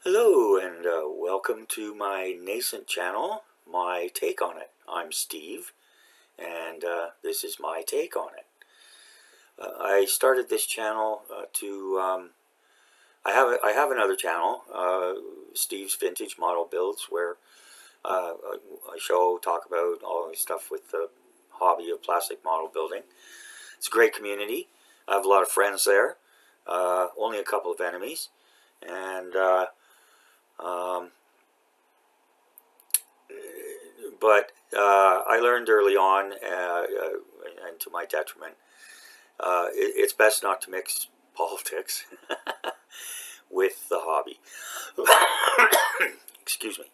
Hello and welcome to my nascent channel, My Take on It. I'm Steve, and this is my take on it. I started this channel I have another channel, Steve's Vintage Model Builds, where I talk about all the stuff with the hobby of plastic model building. It's a great community. I have a lot of friends there, only a couple of enemies, and but I learned early on, and to my detriment, it's best not to mix politics with the hobby. Excuse me.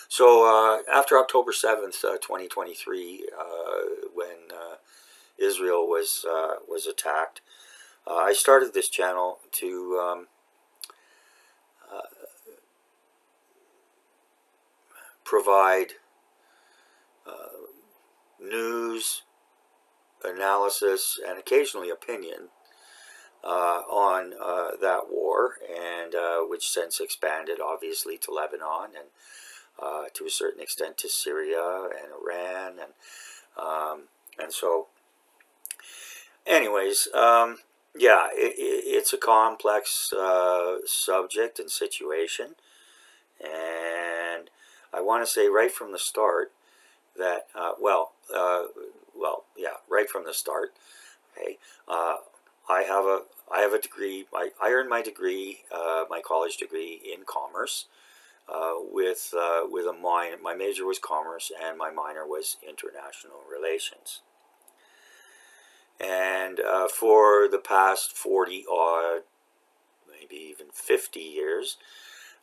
So after October 7th, 2023, when Israel was attacked, I started this channel to provide news, analysis, and occasionally opinion on that war, and which since expanded obviously to Lebanon and to a certain extent to Syria and Iran, and so anyways, yeah, it's a complex subject and situation, and I want to say right from the start that right from the start, okay, I have a degree. I earned my degree, my college degree in commerce, with a minor. My major was commerce, and my minor was international relations. And for the past 40 odd, maybe even 50 years,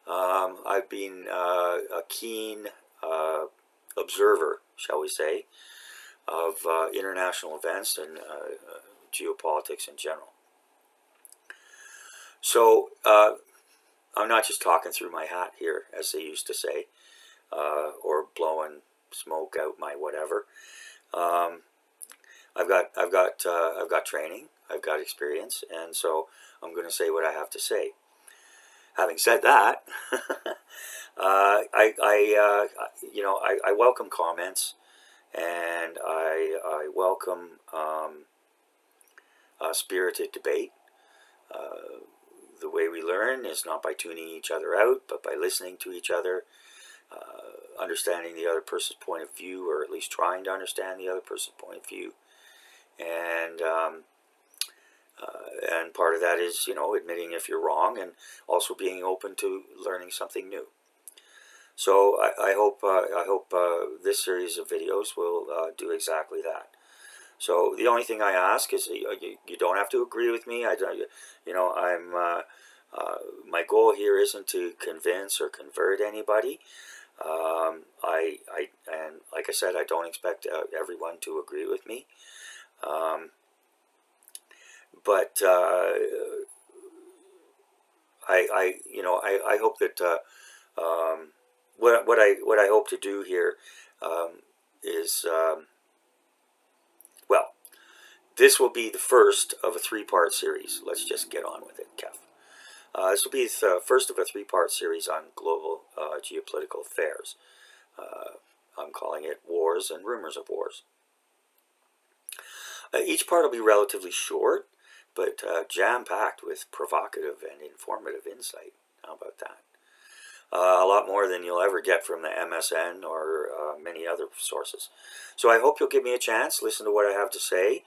I've been a keen observer, shall we say, of international events and geopolitics in general. So I'm not just talking through my hat here, as they used to say, or blowing smoke out my whatever. I've got training, I've got experience, and so I'm going to say what I have to say. Having said that, I welcome comments, and I welcome spirited debate. The way we learn is not by tuning each other out, but by listening to each other, understanding the other person's point of view, or at least trying to understand the other person's point of view. And part of that is, admitting if you're wrong, and also being open to learning something new. So I hope this series of videos will do exactly that. So the only thing I ask is you don't have to agree with me. My goal here isn't to convince or convert anybody. And like I said, I don't expect everyone to agree with me. But I hope that what I hope to do here is this will be the first of a three-part series. Let's just get on with it, Kev. This will be the first of a three-part series on global geopolitical affairs. I'm calling it Wars and Rumors of Wars. Each part will be relatively short, but jam-packed with provocative and informative insight. How about that? A lot more than you'll ever get from the MSN or many other sources. So I hope you'll give me a chance, listen to what I have to say,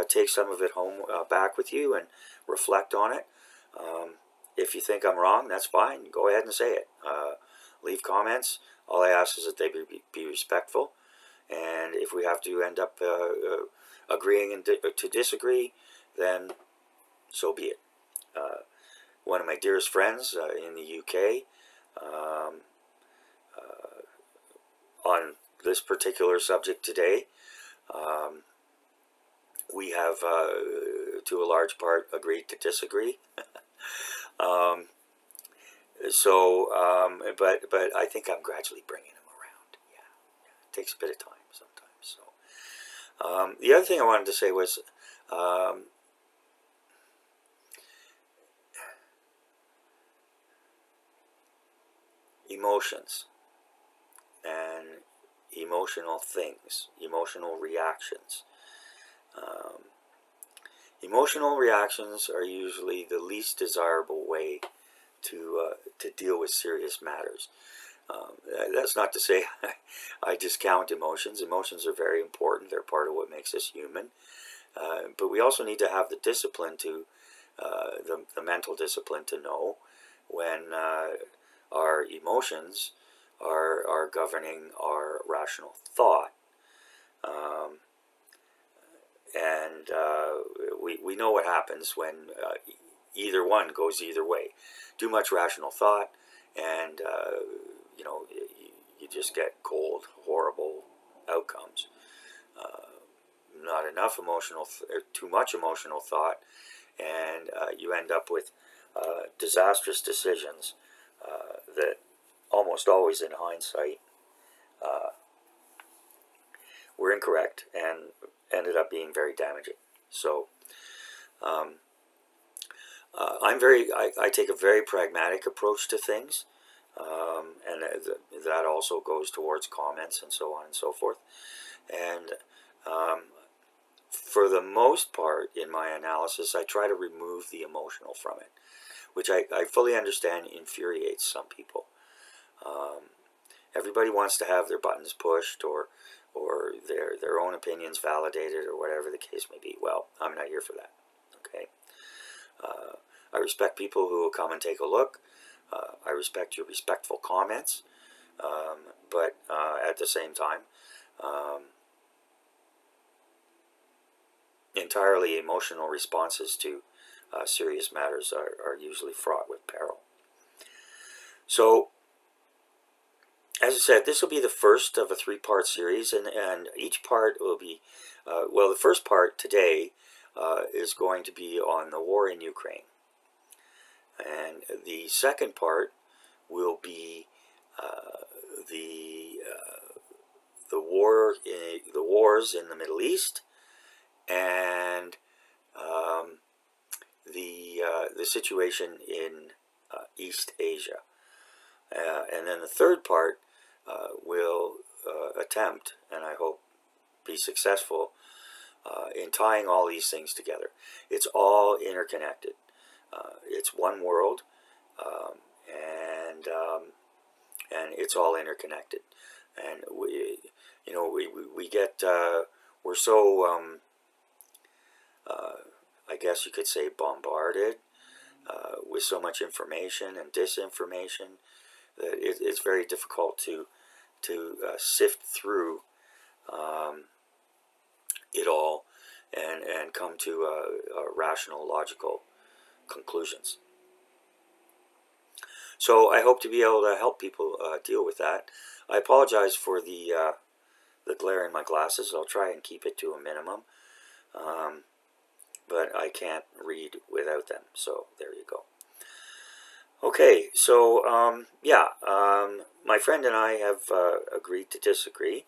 take some of it home back with you and reflect on it. If you think I'm wrong, that's fine. Go ahead and say it. Leave comments. All I ask is that they be respectful. And if we have to end up agreeing to disagree, then so be it. One of my dearest friends in the UK, on this particular subject today, we have, to a large part, agreed to disagree. But I think I'm gradually bringing him around. Yeah, it takes a bit of time sometimes. So, the other thing I wanted to say was, emotions and emotional things, emotional reactions. Um, Emotional reactions are usually the least desirable way to deal with serious matters. That's not to say I discount emotions. Emotions are very important. They're part of what makes us human. But we also need to have the discipline the mental discipline to know when our emotions are governing our rational thought. Um, and we know what happens when either one goes either way. Too much rational thought, and you just get cold, horrible outcomes. Not enough or too much emotional thought, and you end up with disastrous decisions that almost always, in hindsight, uh, were incorrect and ended up being very damaging. So um, I take a very pragmatic approach to things, and that also goes towards comments and so on and so forth. And um, for the most part, in my analysis, I try to remove the emotional from it, which I fully understand infuriates some people. Um, Everybody wants to have their buttons pushed or their own opinions validated or whatever the case may be. Well, I'm not here for that. Okay. I respect people who will come and take a look. I respect your respectful comments, but at the same time, um, entirely emotional responses to serious matters are usually fraught with peril. So, as I said, this will be the first of a three-part series, and each part will be, well, the first part today is going to be on the war in Ukraine. And the second part will be the the wars in the Middle East, and the situation in East Asia. And then the third part will attempt, and I hope be successful, in tying all these things together. It's all interconnected. It's one world, um, and it's all interconnected. And we get we're so I guess you could say bombarded with so much information and disinformation that it's very difficult to sift through it all and come to rational, logical conclusions. So I hope to be able to help people deal with that. I apologize for the glare in my glasses. I'll try and keep it to a minimum, but I can't read without them. So there you go. Okay, so my friend and I have agreed to disagree,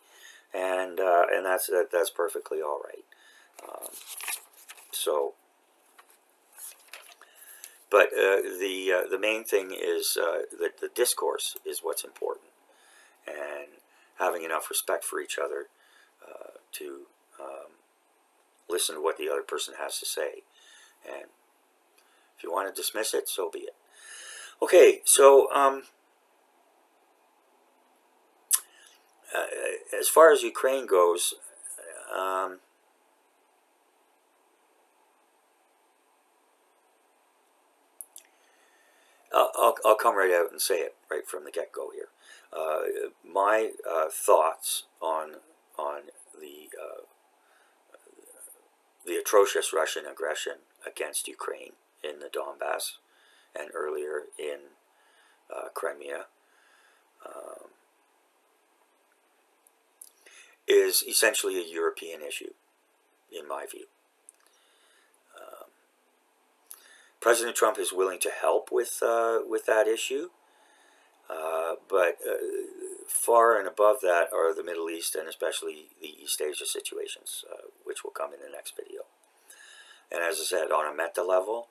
and that's perfectly all right. So, but the main thing is that the discourse is what's important, and having enough respect for each other to listen to what the other person has to say, and if you want to dismiss it, so be it. Okay, so as far as Ukraine goes, I'll come right out and say it right from the get-go here. My thoughts on the atrocious Russian aggression against Ukraine in the Donbass and earlier in Crimea is essentially a European issue, in my view. President Trump is willing to help with that issue, but far and above that are the Middle East and especially the East Asia situations, which will come in the next video. And as I said, on a meta level,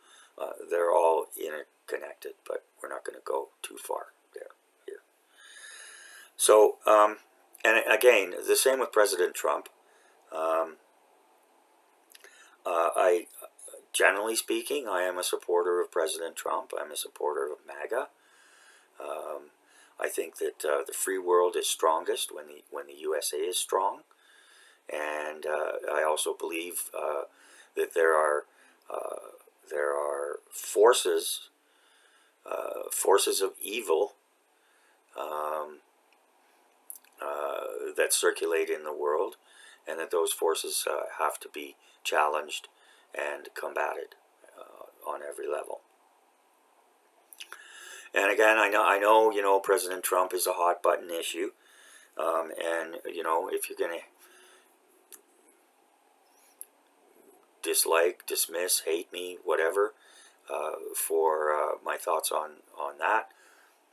they're all interconnected, but we're not going to go too far there here. So, and again, the same with President Trump. Um, I, generally speaking, I am a supporter of President Trump. I'm a supporter of MAGA. Um, I think that the free world is strongest when the USA is strong, and I also believe that uh, there are forces of evil um, that circulate in the world, and that those forces have to be challenged and combated on every level. And again, I know, President Trump is a hot button issue, and if you're going to dislike, dismiss, hate me, whatever, for my thoughts on that,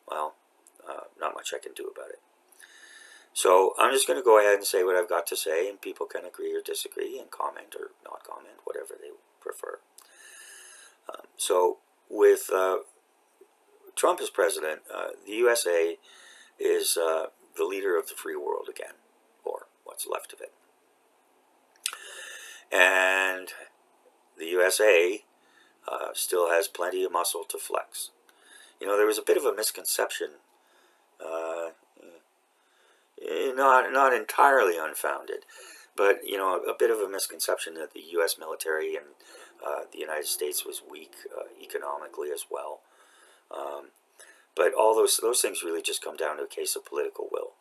well, not much I can do about it. So I'm just going to go ahead and say what I've got to say, and people can agree or disagree and comment or not comment, whatever they prefer. So with Trump as president, the USA is the leader of the free world again, or what's left of it. And the USA still has plenty of muscle to flex. There was a bit of a misconception, uh, not entirely unfounded, but a bit of a misconception that the U.S. military and the United States was weak economically as well. But all those things really just come down to a case of political will.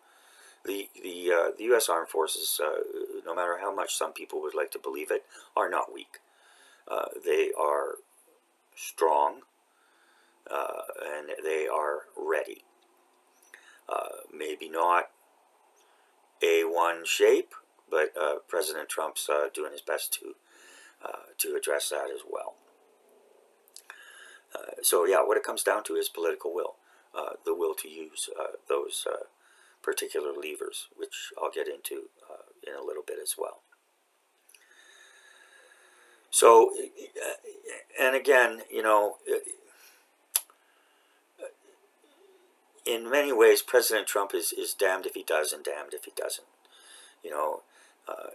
The U.S. Armed Forces, no matter how much some people would like to believe it, are not weak. They are strong, and they are ready. Maybe not A1 shape, but President Trump's doing his best to address that as well. So yeah, what it comes down to is political will, the will to use those particular levers, which I'll get into in a little bit as well. So, and again, in many ways, President Trump is damned if he does and damned if he doesn't.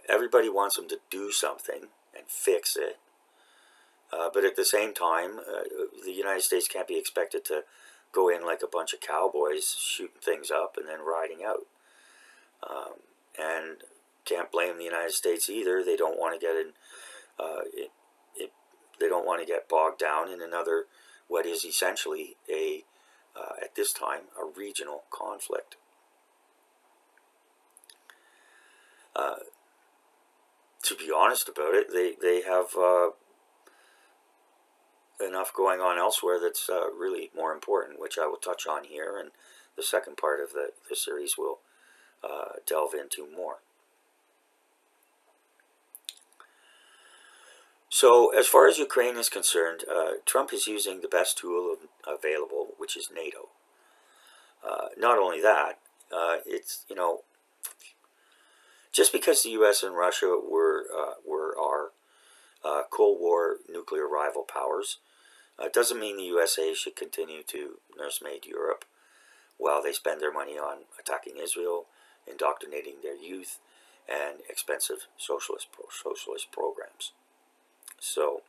Everybody wants him to do something and fix it. But at the same time, the United States can't be expected to go in like a bunch of cowboys shooting things up and then riding out. And can't blame the United States either. They don't want to get in. They don't want to get bogged down in another, what is essentially at this time, a regional conflict. To be honest about it, they have enough going on elsewhere that's really more important, which I will touch on here, and the second part of the series will delve into more. So as far as Ukraine is concerned, Trump is using the best tool available, which is NATO. Not only that, it's, just because the U.S. and Russia were our Cold War nuclear rival powers, doesn't mean the USA should continue to nursemaid Europe while they spend their money on attacking Israel, indoctrinating their youth, and expensive socialist programs. So,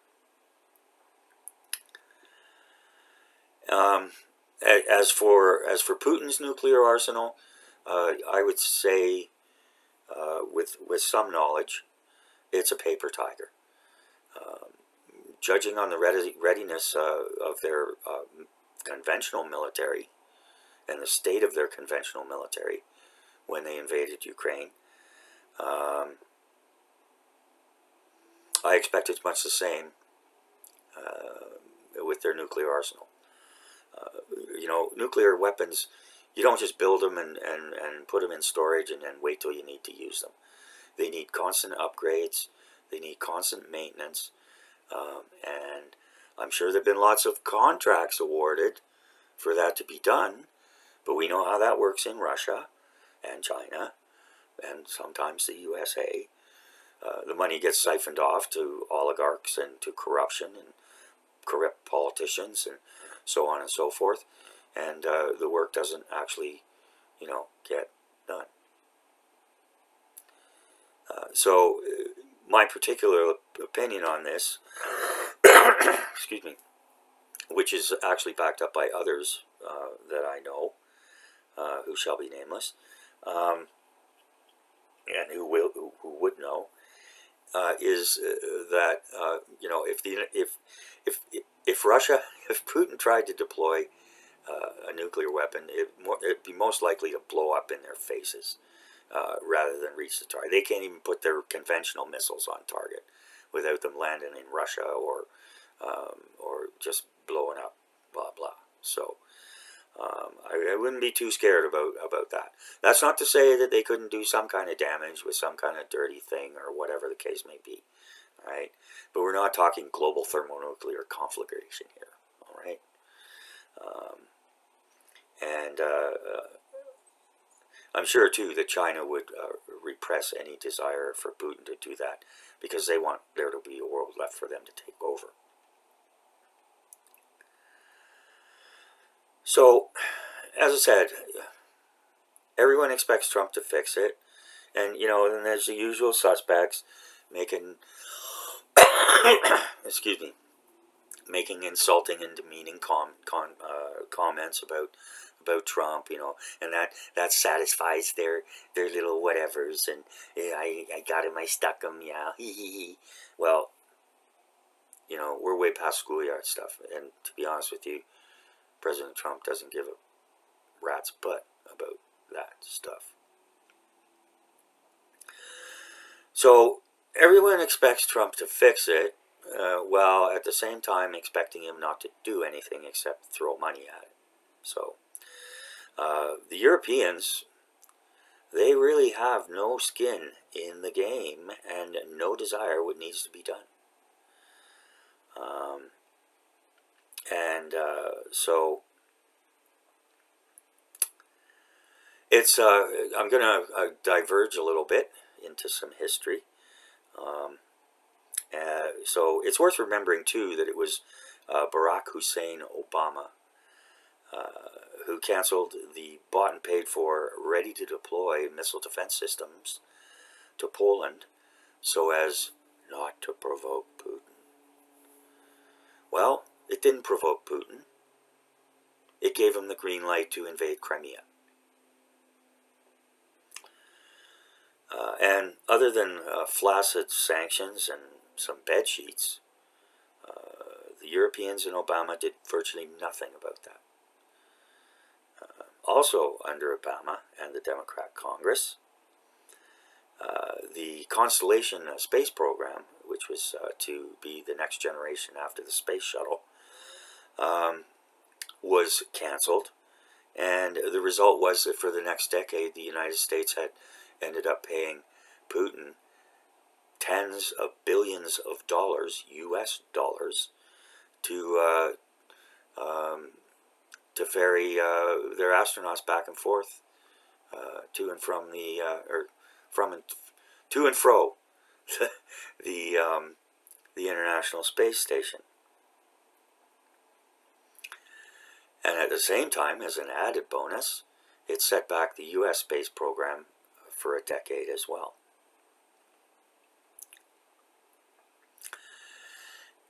as for Putin's nuclear arsenal, I would say, with some knowledge, it's a paper tiger. Judging on the readiness of their conventional military and the state of their conventional military when they invaded Ukraine, I expect it's much the same with their nuclear arsenal. Nuclear weapons, you don't just build them and put them in storage and then wait till you need to use them. They need constant upgrades. They need constant maintenance. And I'm sure there have been lots of contracts awarded for that to be done, but we know how that works in Russia and China and sometimes the USA. The money gets siphoned off to oligarchs and to corruption and corrupt politicians and so on and so forth, and the work doesn't actually, get done. So my particular opinion on this, excuse me, which is actually backed up by others that I know, who shall be nameless, and who would know, is that if Russia, if Putin tried to deploy a nuclear weapon, it'd be most likely to blow up in their faces rather than reach the target. They can't even put their conventional missiles on target without them landing in Russia or just blowing up, blah blah. So I wouldn't be too scared about that. That's not to say that they couldn't do some kind of damage with some kind of dirty thing or whatever the case may be. All right, but we're not talking global thermonuclear conflagration here. All right, and I'm sure too that China would repress any desire for Putin to do that because they want there to be a world left for them to take over. So, as I said, everyone expects Trump to fix it, and then there's the usual suspects making, excuse me, making insulting and demeaning comments about Trump, and that satisfies their little whatevers, and I got him, I stuck him, yeah, well, we're way past schoolyard stuff, and to be honest with you, President Trump doesn't give a rat's butt about that stuff. So everyone expects Trump to fix it, while at the same time expecting him not to do anything except throw money at it. So the Europeans, they really have no skin in the game and no desire what needs to be done. So it's I'm going to diverge a little bit into some history. So it's worth remembering too that it was Barack Hussein Obama who canceled the bought and paid for, ready to deploy missile defense systems to Poland so as not to provoke Putin. Well, it didn't provoke Putin. It gave him the green light to invade Crimea. And other than flaccid sanctions and some bed sheets, the Europeans and Obama did virtually nothing about that. Also under Obama and the Democrat Congress, the Constellation space program, which was to be the next generation after the space shuttle, was canceled. And the result was that for the next decade, the United States had ended up paying Putin tens of billions of dollars, US dollars, to ferry their astronauts back and forth to and from the to and fro the International Space Station. And at the same time, as an added bonus, it set back the U.S. space program for a decade as well.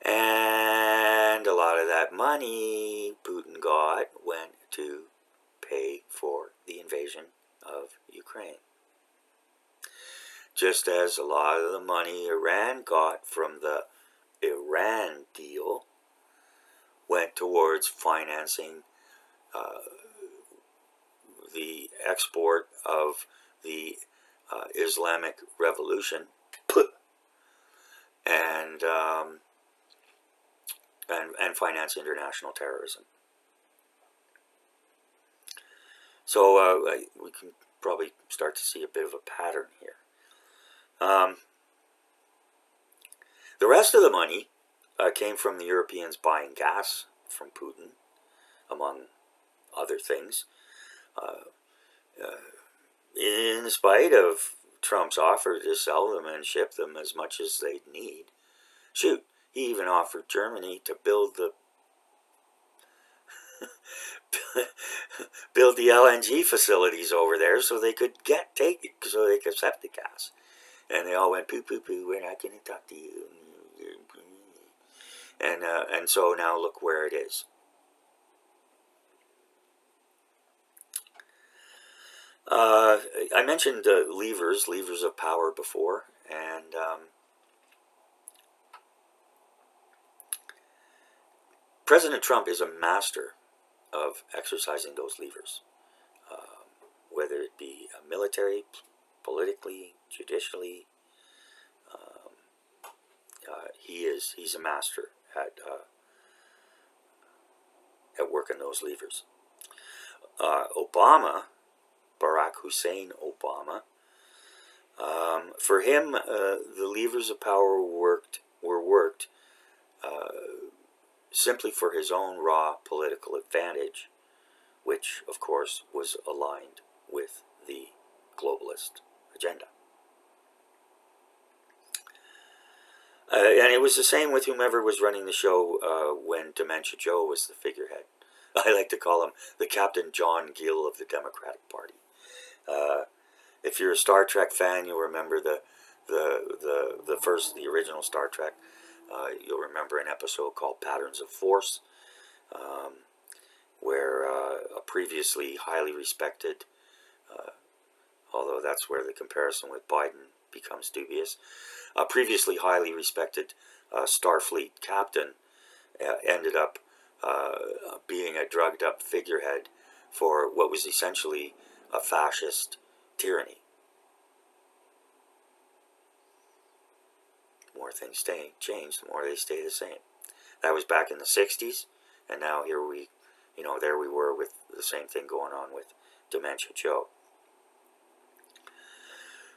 And a lot of that money Putin got went to pay for the invasion of Ukraine. Just as a lot of the money Iran got from the Iran deal went towards financing the export of the Islamic Revolution and finance international terrorism. So we can probably start to see a bit of a pattern here. The rest of the money came from the Europeans buying gas from Putin, among other things, in spite of Trump's offer to sell them and ship them as much as they'd need. Shoot, he even offered Germany to build the build the LNG facilities over there so they could so they could accept the gas. And they all went, poo, poo, poo, we're not going to talk to you. And so now look where it is. I mentioned levers of power before, and President Trump is a master of exercising those levers, whether it be military, politically, judicially. He's a master at working those levers. Barack Hussein Obama, for him, the levers of power were worked simply for his own raw political advantage, which, of course, was aligned with the globalist agenda. And it was the same with whomever was running the show when Dementia Joe was the figurehead. I like to call him the Captain John Gill of the Democratic Party. If you're a Star Trek fan, you'll remember the original Star Trek. You'll remember an episode called Patterns of Force, where a previously highly respected, although that's where the comparison with Biden becomes dubious, a previously highly respected Starfleet captain ended up being a drugged up figurehead for what was essentially a fascist tyranny. The more things change, the more they stay the same. That was back in the 60s, and now there we were with the same thing going on with Dementia Joe.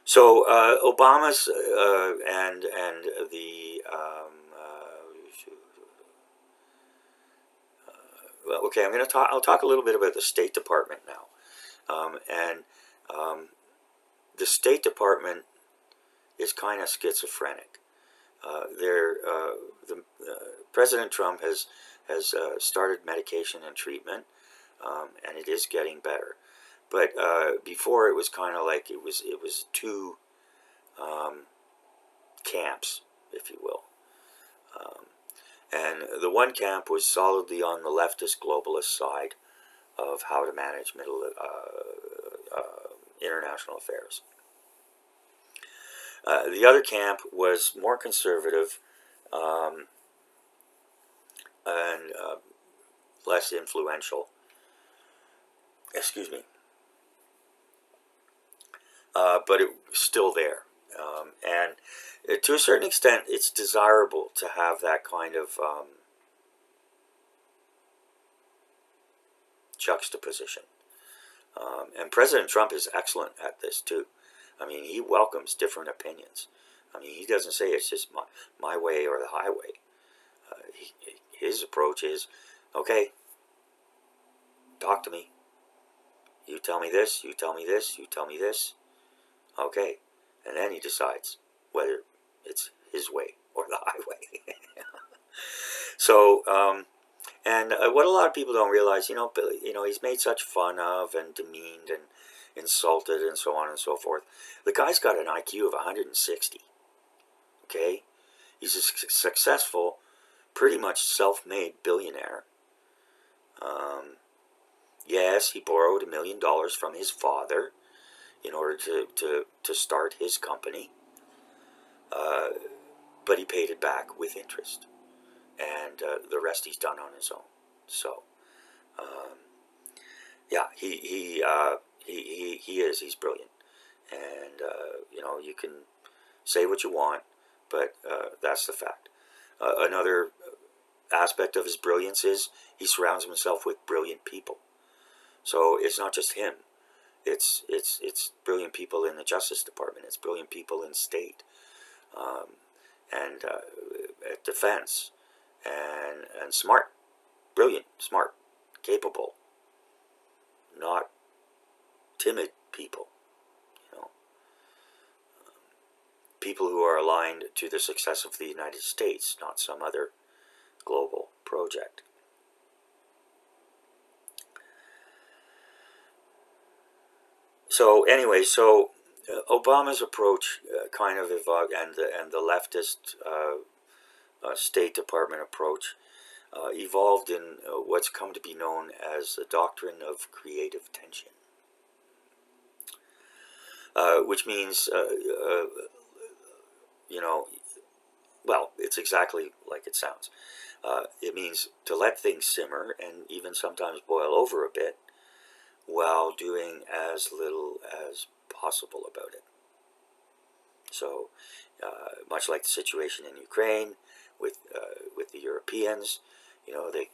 So Obama's and the well, okay, I'll talk a little bit about the State Department now, the State Department is kind of schizophrenic. President Trump has started medication and treatment, and it is getting better. But before, it was kind of like it was two camps, if you will. And the one camp was solidly on the leftist globalist side of how to manage international affairs. The other camp was more conservative and less influential. Excuse me. But it was still there. And to a certain extent, it's desirable to have that kind of juxtaposition. And President Trump is excellent at this too. I mean, he welcomes different opinions. I mean, he doesn't say it's just my way or the highway. His approach is, okay, talk to me. You tell me this, you tell me this, you tell me this. Okay. And then he decides whether it's his way or the highway. So, what a lot of people don't realize, he's made such fun of and demeaned and insulted and so on and so forth. The guy's got an IQ of 160. Okay? He's a successful, pretty much self-made billionaire. Yes, he borrowed $1 million from his father in order to start his company. But he paid it back with interest. And the rest he's done on his own. So, yeah, he's brilliant. And, you can say what you want, but that's the fact. Another aspect of his brilliance is he surrounds himself with brilliant people. So it's not just him. It's brilliant people in the Justice Department. It's brilliant people in state, and at defense, and smart, brilliant, smart, capable, not timid people. People who are aligned to the success of the United States, not some other global project. So anyway, Obama's approach kind of evolved, and the leftist State Department approach evolved in what's come to be known as the doctrine of creative tension, which means, you know, well, it's exactly like it sounds. It means to let things simmer and even sometimes boil over a bit while doing as little as possible about it. So, much like the situation in Ukraine with the Europeans, they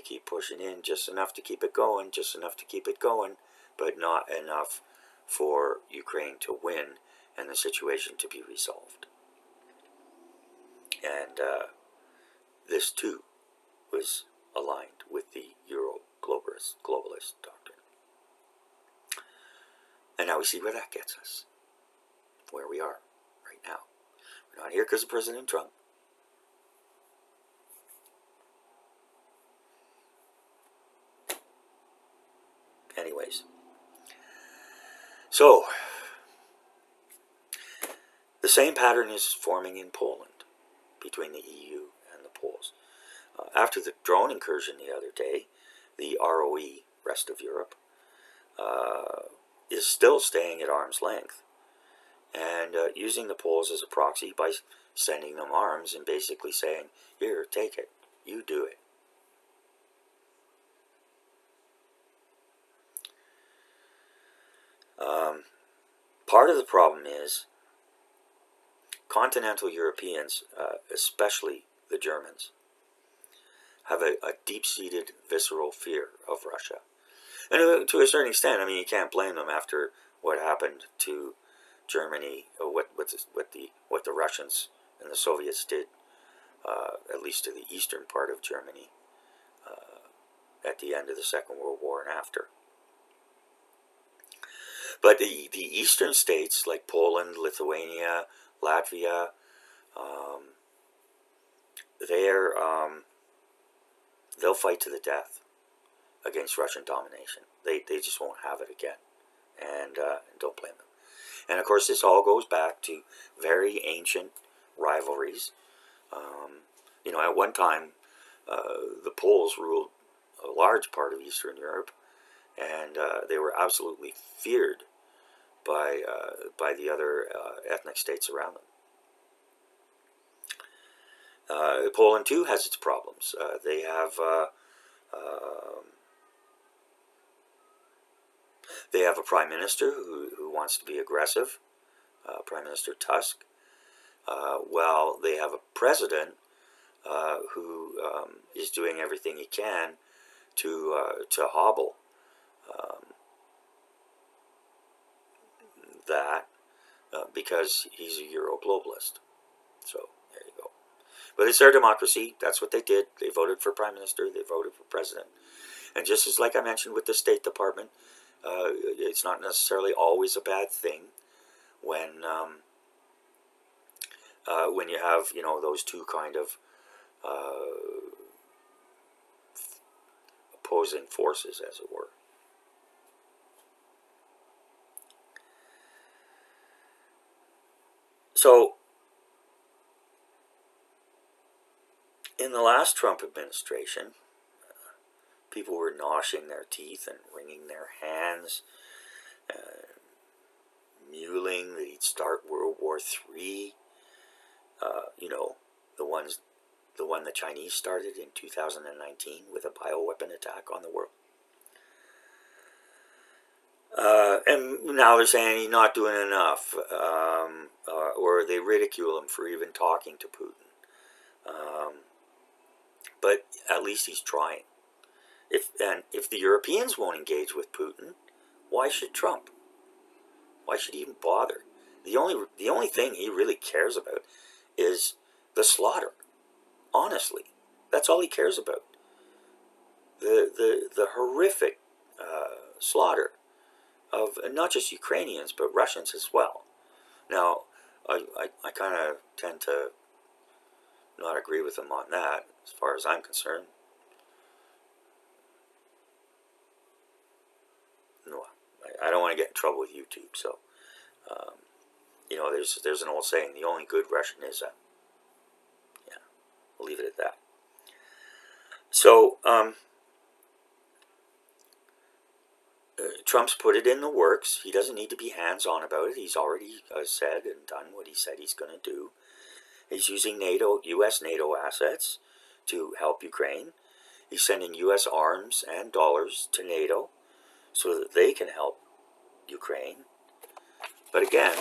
keep pushing in just enough to keep it going, just enough to keep it going, but not enough for Ukraine to win and the situation to be resolved. And this too was aligned with the Euro-globalist doctrine. And now we see where that gets us, where we are right now. We're not here because of President Trump. Anyways, so the same pattern is forming in Poland between the EU and the Poles. After the drone incursion the other day, the ROE, rest of Europe, is still staying at arm's length and using the Poles as a proxy by sending them arms and basically saying, here, take it, you do it. Part of the problem is continental Europeans, especially the Germans, have a deep-seated visceral fear of Russia. And to a certain extent, I mean, you can't blame them after what happened to Germany, or what the Russians and the Soviets did, at least to the eastern part of Germany, at the end of the Second World War and after. But the eastern states, like Poland, Lithuania, Latvia, they'll fight to the death against Russian domination. They just won't have it again, and don't blame them. And of course, this all goes back to very ancient rivalries. At one time, the Poles ruled a large part of Eastern Europe, and they were absolutely feared by the other ethnic states around them. Poland too has its problems. They have a prime minister who wants to be aggressive, Prime Minister Tusk. Well, they have a president who is doing everything he can to hobble that because he's a Euro-globalist. So there you go. But it's their democracy. That's what they did. They voted for prime minister. They voted for president. And just as like I mentioned with the State Department, it's not necessarily always a bad thing when you have those two kind of opposing forces, as it were. So, in the last Trump administration, people were gnashing their teeth and wringing their hands, mewling that he'd start World War III. The one the Chinese started in 2019 with a bioweapon attack on the world. And now they're saying he's not doing enough, or they ridicule him for even talking to Putin. But at least he's trying. If the Europeans won't engage with Putin, why should Trump? Why should he even bother? The only thing he really cares about is the slaughter. Honestly, that's all he cares about. The horrific slaughter of not just Ukrainians but Russians as well. Now, I kind of tend to not agree with him on that, as far as I'm concerned. No, I don't want to get in trouble with YouTube. So, there's an old saying: the only good Russian is a. Yeah, we'll leave it at that. So, Trump's put it in the works. He doesn't need to be hands-on about it. He's already said and done what he said he's going to do. He's using U.S. NATO assets to help Ukraine. He's sending U.S. arms and dollars to NATO so that they can help Ukraine. But again,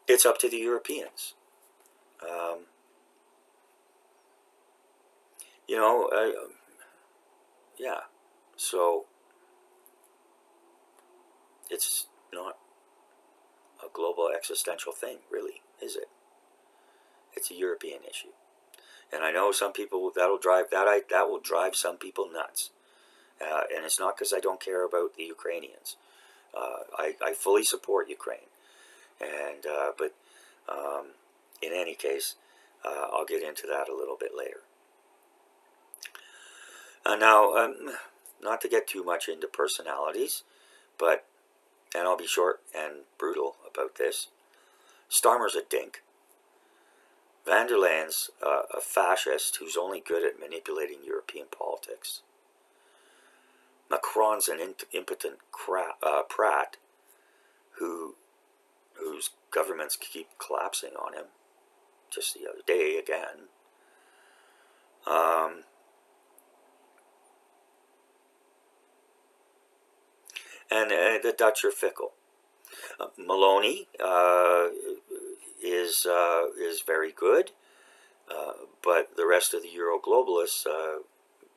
it's up to the Europeans. Yeah. So it's not a global existential thing, really, is it? It's a European issue, and I know some people that will drive some people nuts. And it's not because I don't care about the Ukrainians. I fully support Ukraine, and but in any case, I'll get into that a little bit later. Now, not to get too much into personalities, and I'll be short and brutal about this. Starmer's a dink. Van der Leyen's a fascist who's only good at manipulating European politics. Macron's an impotent prat whose governments keep collapsing on him. Just the other day again. And the Dutch are fickle. Maloney is very good, but the rest of the Euro globalists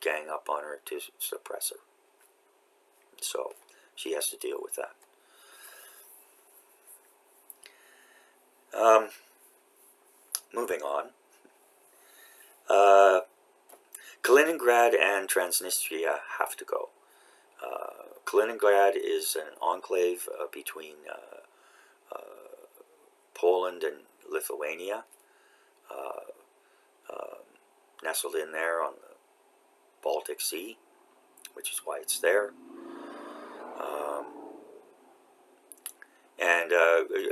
gang up on her to suppress her. So she has to deal with that. Moving on. Kaliningrad and Transnistria have to go. Kaliningrad is an enclave between Poland and Lithuania, nestled in there on the Baltic Sea, which is why it's there. And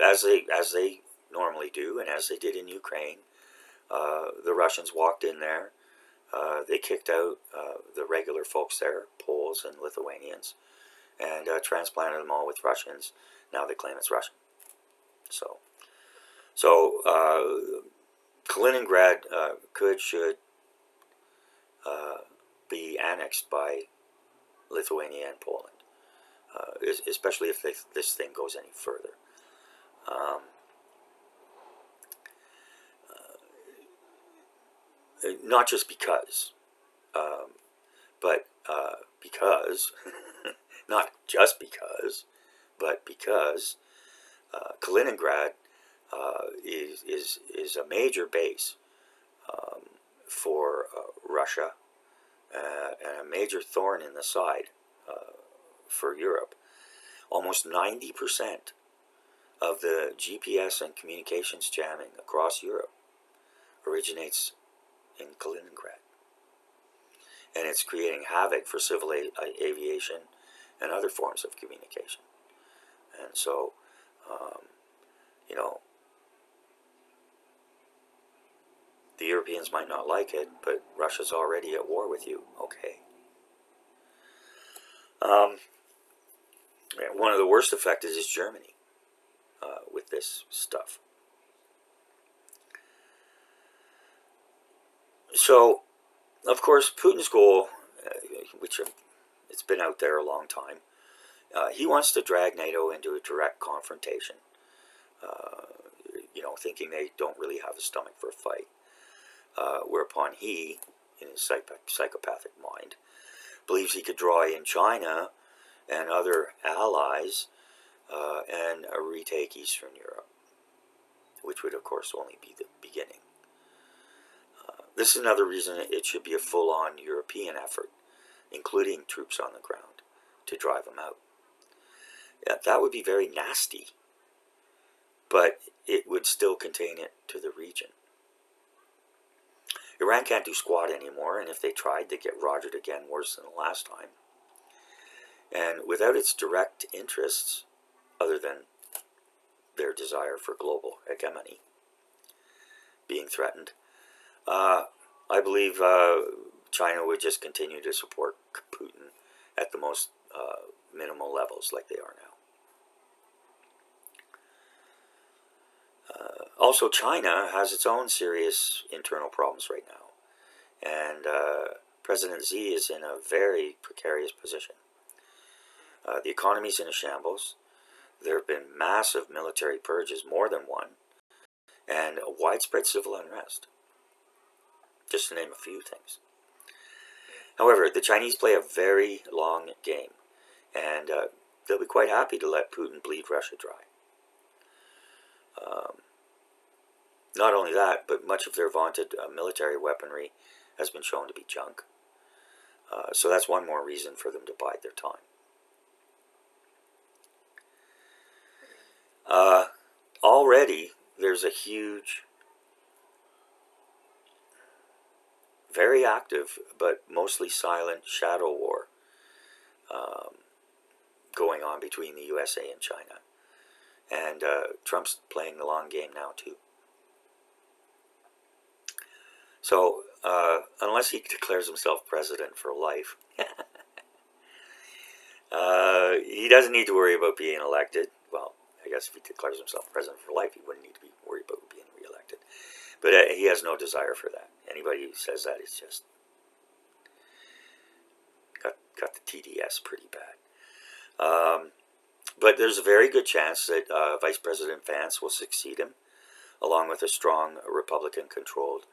as they normally do, and as they did in Ukraine, the Russians walked in there. They kicked out the regular folks there, Poles and Lithuanians, and transplanted them all with Russians. Now they claim it's Russian. So Kaliningrad should be annexed by Lithuania and Poland, especially if this thing goes any further. Not just because, but because, not just because, but because Kaliningrad is a major base for Russia and a major thorn in the side for Europe. Almost 90% of the GPS and communications jamming across Europe originates in Kaliningrad. And it's creating havoc for civil aviation and other forms of communication. And so, the Europeans might not like it, but Russia's already at war with you. Okay. One of the worst affected is Germany with this stuff. So, of course, Putin's goal, which it's been out there a long time, he wants to drag NATO into a direct confrontation, thinking they don't really have a stomach for a fight. Whereupon he, in his psychopathic mind, believes he could draw in China and other allies and retake Eastern Europe, which would, of course, only be the beginning. This is another reason it should be a full-on European effort, including troops on the ground, to drive them out. Yeah, that would be very nasty, but it would still contain it to the region. Iran can't do squat anymore, and if they tried, they'd get rogered again worse than the last time. And without its direct interests, other than their desire for global hegemony being threatened, I believe China would just continue to support Putin at the most minimal levels like they are now. Also, China has its own serious internal problems right now, and President Xi is in a very precarious position. The economy's in a shambles. There have been massive military purges, more than one, and widespread civil unrest, just to name a few things. However, the Chinese play a very long game, and they'll be quite happy to let Putin bleed Russia dry. Not only that, but much of their vaunted military weaponry has been shown to be junk. So that's one more reason for them to bide their time. Already, there's a huge, very active, but mostly silent shadow war going on between the USA and China. And Trump's playing the long game now, too. So, unless he declares himself president for life, he doesn't need to worry about being elected. Well, I guess if he declares himself president for life, he wouldn't need to be worried about being reelected. But he has no desire for that. Anybody who says that is just got the TDS pretty bad. But there's a very good chance that Vice President Vance will succeed him, along with a strong Republican-controlled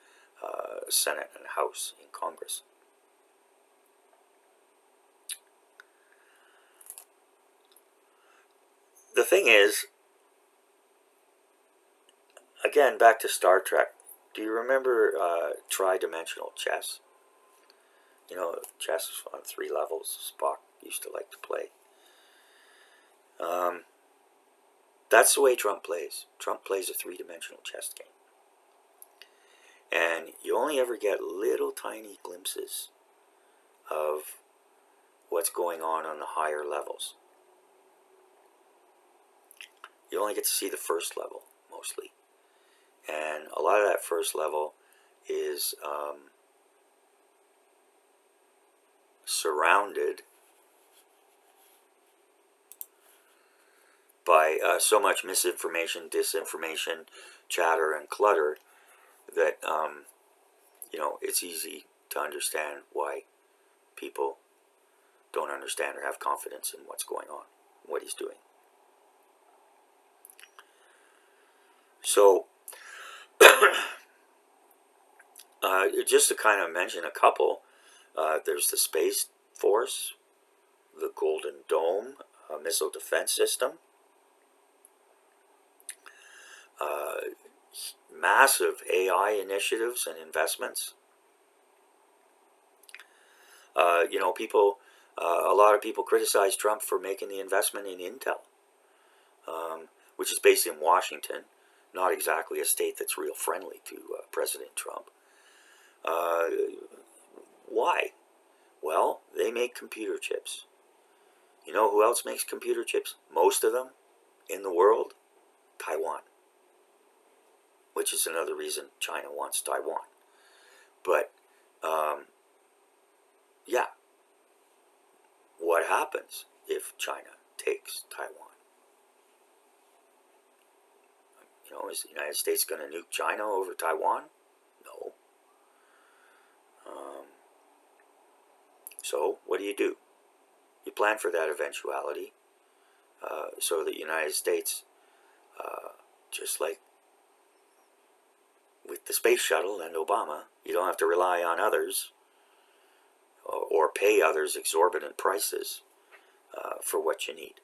Senate and House in Congress. The thing is, again, back to Star Trek. Do you remember tri-dimensional chess? You know, chess on 3 levels. Spock used to like to play. That's the way Trump plays. Trump plays a 3-dimensional chess game. And you only ever get little tiny glimpses of what's going on the higher levels. You only get to see the first level, mostly. And a lot of that first level is surrounded by so much misinformation, disinformation, chatter, and clutter that, it's easy to understand why people don't understand or have confidence in what's going on, what he's doing. So, just to kind of mention a couple, there's the Space Force, the Golden Dome missile defense system, massive AI initiatives and investments. A lot of people criticize Trump for making the investment in Intel, which is based in Washington, not exactly a state that's real friendly to President Trump. Why? Well, they make computer chips. You know who else makes computer chips? Most of them in the world? Taiwan. Which is another reason China wants Taiwan. But, yeah. What happens if China takes Taiwan? Is the United States going to nuke China over Taiwan? No. So, what do? You plan for that eventuality, so that the United States, just like with the space shuttle and Obama, you don't have to rely on others or pay others exorbitant prices for what you need.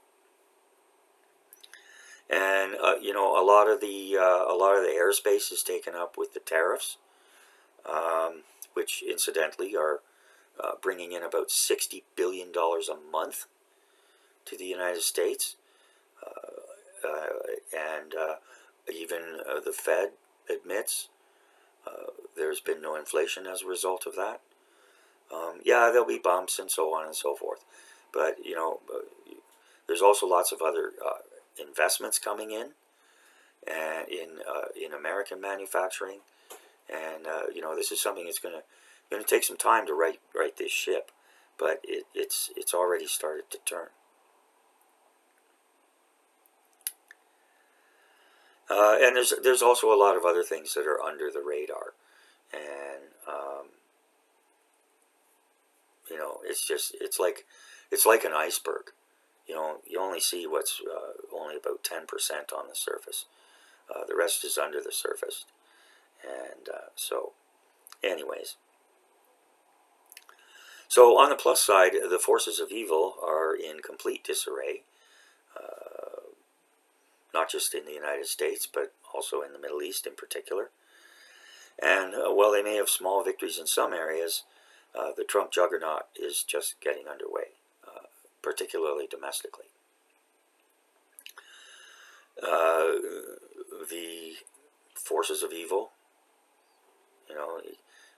And a lot of the airspace is taken up with the tariffs, which incidentally are bringing in about $60 billion a month to the United States, and even the Fed admits there's been no inflation as a result of that. Yeah, there'll be bumps and so on and so forth, but there's also lots of other investments coming in, and in American manufacturing, and this is something that's gonna take some time to right this ship, but it's already started to turn. And there's also a lot of other things that are under the radar, and it's like an iceberg. You only see what's only about 10% on the surface. The rest is under the surface, and anyways. So on the plus side, the forces of evil are in complete disarray, not just in the United States, but also in the Middle East in particular. And while they may have small victories in some areas, the Trump juggernaut is just getting underway, particularly domestically. The forces of evil,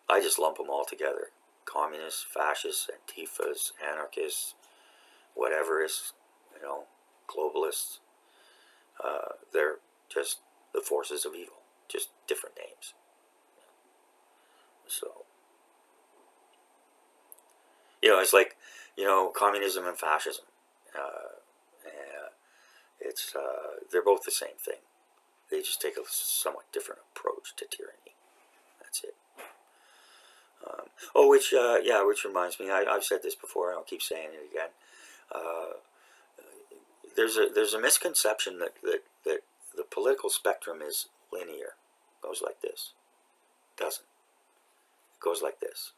I just lump them all together. Communists, fascists, antifas, anarchists, whatever is, globalists. They're just the forces of evil, just different names. So, it's like, communism and fascism. They're both the same thing. They just take a somewhat different approach to tyranny. That's it. Which reminds me, I've said this before, and I'll keep saying it again. There's a misconception that the political spectrum is linear. It goes like this. It doesn't. It goes like this.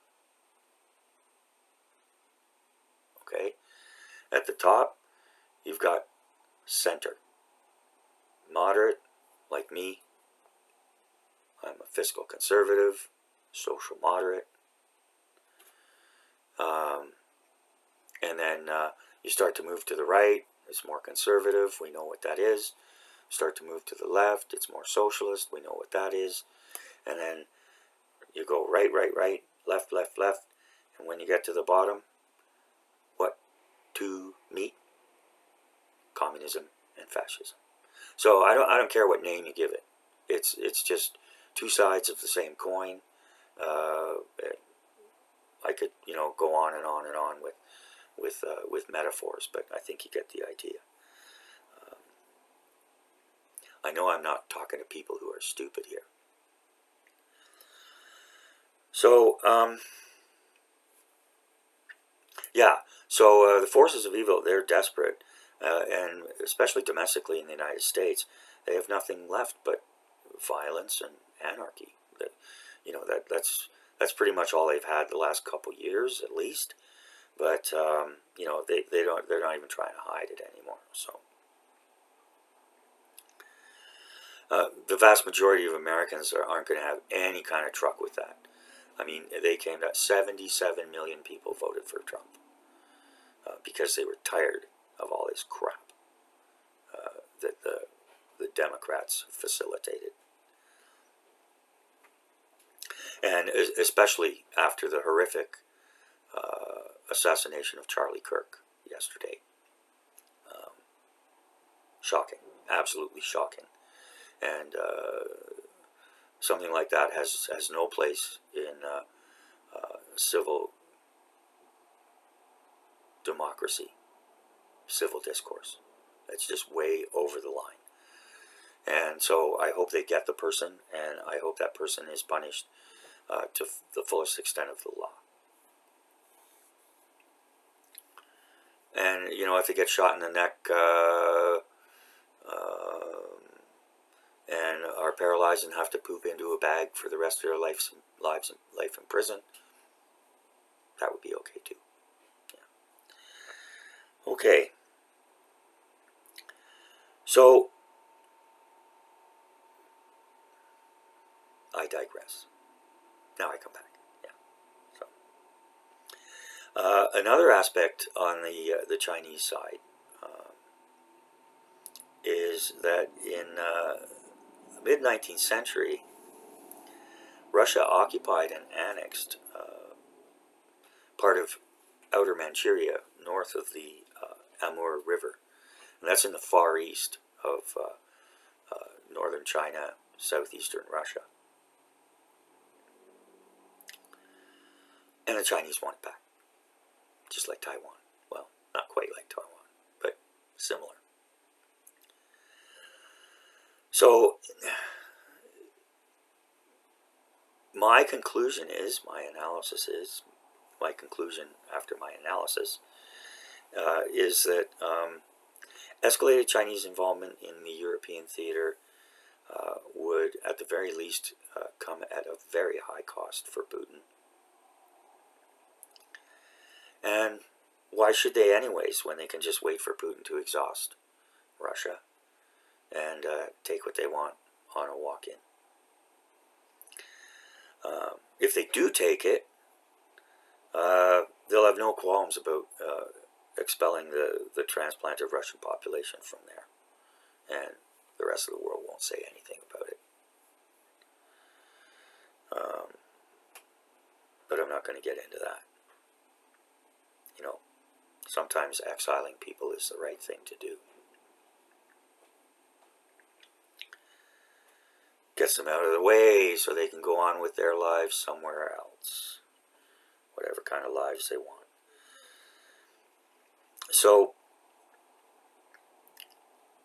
Okay? At the top, you've got center. Moderate, like me. I'm a fiscal conservative, social moderate. And then you start to move to the right, it's more conservative, we know what that is. Start to move to the left, it's more socialist, we know what that is. And then you go right, left, and when you get to the bottom, what two meet? Communism and fascism. So I don't care what name you give it. It's just two sides of the same coin. I could go on and on and on with metaphors, but I think you get the idea. I know I'm not talking to people who are stupid here. So the forces of evil, they're desperate, and especially domestically in the United States, they have nothing left but violence and anarchy. That's pretty much all they've had the last couple years, at least. But they're not even trying to hide it anymore. So the vast majority of Americans aren't going to have any kind of truck with that. I mean, they came out 77 million people voted for Trump because they were tired of all this crap that the Democrats facilitated. And especially after the horrific assassination of Charlie Kirk yesterday. Shocking, absolutely shocking. And something like that has no place in civil democracy, civil discourse. It's just way over the line. And so I hope they get the person, and I hope that person is punished to the fullest extent of the law. And, if they get shot in the neck and are paralyzed and have to poop into a bag for the rest of their life in prison, that would be okay too. Yeah. Okay. So, I digress. Now I come back. Yeah. So, another aspect on the Chinese side is that in the mid-19th century, Russia occupied and annexed part of outer Manchuria, north of the Amur River. And that's in the far east of northern China, southeastern Russia. And the Chinese want it back, just like Taiwan. Well, not quite like Taiwan, but similar. So my conclusion is, my conclusion after my analysis is that escalated Chinese involvement in the European theater would, at the very least, come at a very high cost for Putin. And why should they anyways, when they can just wait for Putin to exhaust Russia and take what they want on a walk-in? If they do take it, they'll have no qualms about expelling the transplanted Russian population from there. And the rest of the world won't say anything about it. But I'm not going to get into that. You know, sometimes exiling people is the right thing to do. Gets them out of the way so they can go on with their lives somewhere else. Whatever kind of lives they want. So,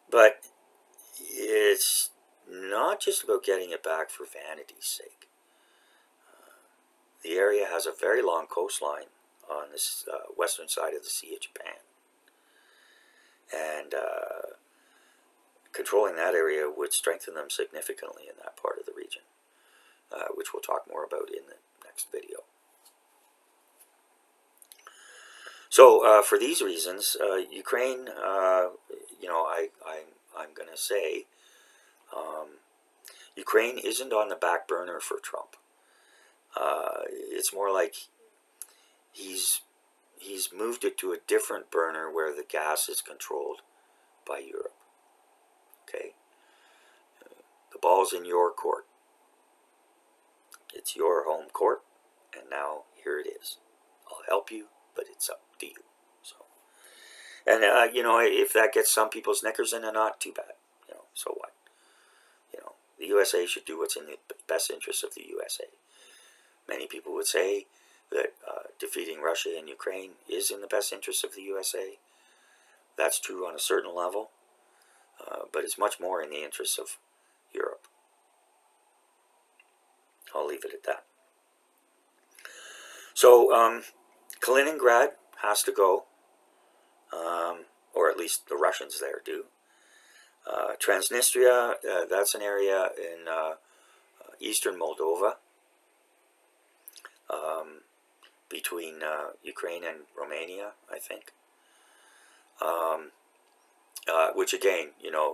but it's not just about getting it back for vanity's sake. The area has a very long coastline on this western side of the Sea of Japan. And controlling that area would strengthen them significantly in that part of the region, which we'll talk more about in the next video. So for these reasons, Ukraine, I'm going to say, Ukraine isn't on the back burner for Trump. It's more like he's moved it to a different burner where the gas is controlled by Europe. Okay? The ball's in your court. It's your home court, and now here it is. I'll help you, but it's up to you. So, and if that gets some people's knickers in a knot, too bad. So what? The USA should do what's in the best interest of the USA. Many people would say that defeating Russia and Ukraine is in the best interest of the USA. That's true on a certain level, but it's much more in the interests of Europe. I'll leave it at that. So, Kaliningrad has to go, or at least the Russians there do. Transnistria, that's an area in eastern Moldova, between Ukraine and Romania, I think. Which again,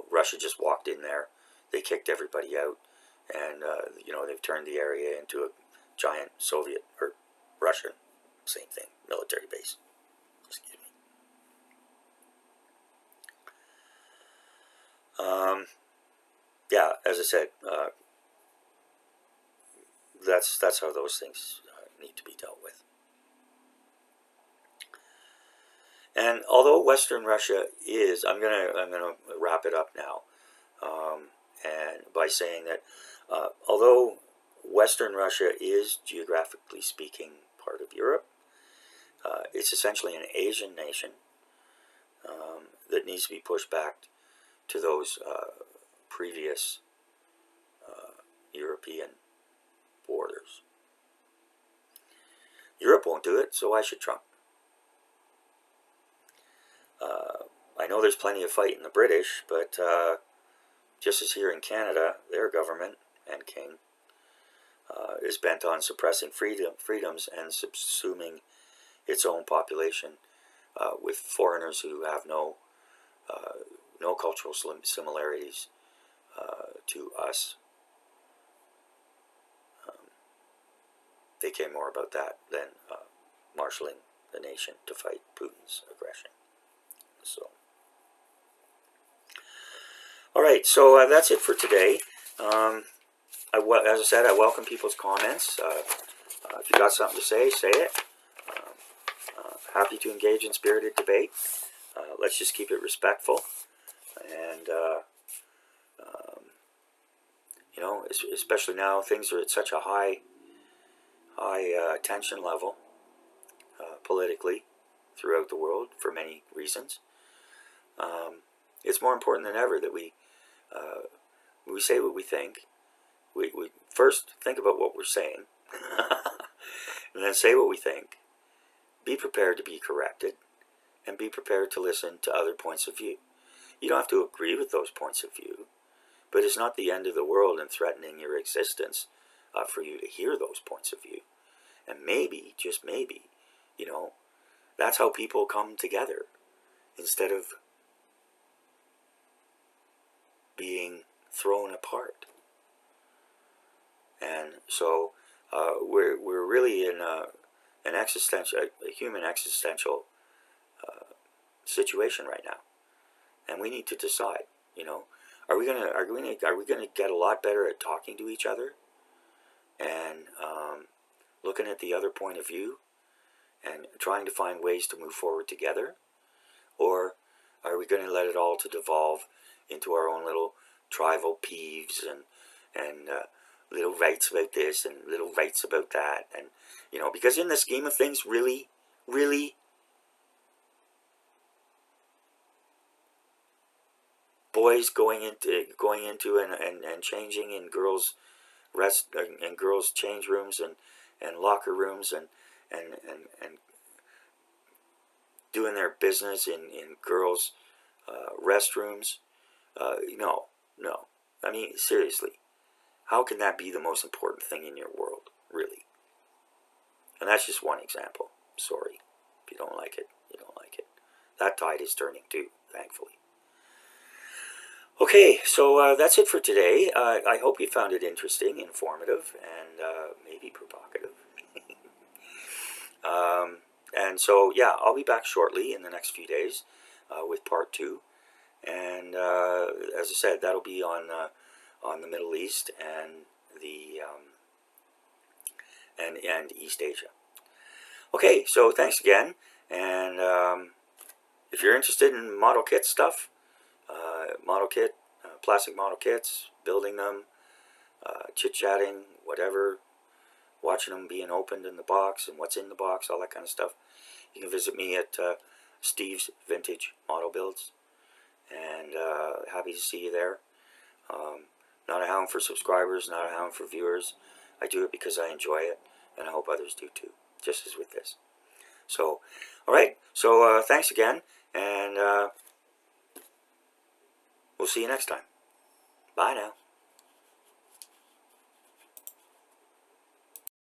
Russia just walked in there. They kicked everybody out, and they've turned the area into a giant Soviet or Russian, same thing, military base. Excuse me. Yeah, as I said, that's how those things need to be dealt with. And although Western Russia is, I'm gonna wrap it up now, and by saying that although Western Russia is, geographically speaking, part of Europe, it's essentially an Asian nation that needs to be pushed back to those previous European borders. Europe won't do it, so why should Trump? I know there's plenty of fight in the British, but just as here in Canada, their government and king is bent on suppressing freedoms and subsuming its own population with foreigners who have no cultural similarities to us. They care more about that than marshaling the nation to fight Putin's aggression. So, all right, so that's it for today. as I said, I welcome people's comments. If you got something to say it. Happy to engage in spirited debate. Let's just keep it respectful, and you know, especially now things are at such a high tension level politically throughout the world for many reasons. It's more important than ever that we say what we think. We first think about what we're saying, and then say what we think. Be prepared to be corrected, and be prepared to listen to other points of view. You don't have to agree with those points of view, but it's not the end of the world and threatening your existence for you to hear those points of view. And maybe, just maybe, you know, that's how people come together instead of being thrown apart. And so we're really in an existential, a human existential situation right now, and we need to decide. You know, are we gonna get a lot better at talking to each other and looking at the other point of view and trying to find ways to move forward together, or are we going to let it all to devolve into our own little tribal peeves and little rights about this and little rights about that? And you know, because in the scheme of things, really boys going into and changing in girls' girls' change rooms and locker rooms and doing their business in girls' restrooms. No. I mean, seriously, how can that be the most important thing in your world, really? And that's just one example. Sorry, if you don't like it, you don't like it. That tide is turning too, thankfully. Okay, so that's it for today. I hope you found it interesting, informative, and maybe provocative. And so, yeah, I'll be back shortly in the next few days with part 2. And as I said, that'll be on the Middle East and the and East Asia. Okay, so thanks again. And if you're interested in model kit stuff, plastic model kits, building them, chit-chatting, whatever, watching them being opened in the box and what's in the box, all that kind of stuff, you can visit me at Steve's Vintage Model Builds, and happy to see you there. Not a hound for subscribers, not a hound for viewers. I do it because I enjoy it, and I hope others do too, just as with this. So, alright, so thanks again, and we'll see you next time. Bye now.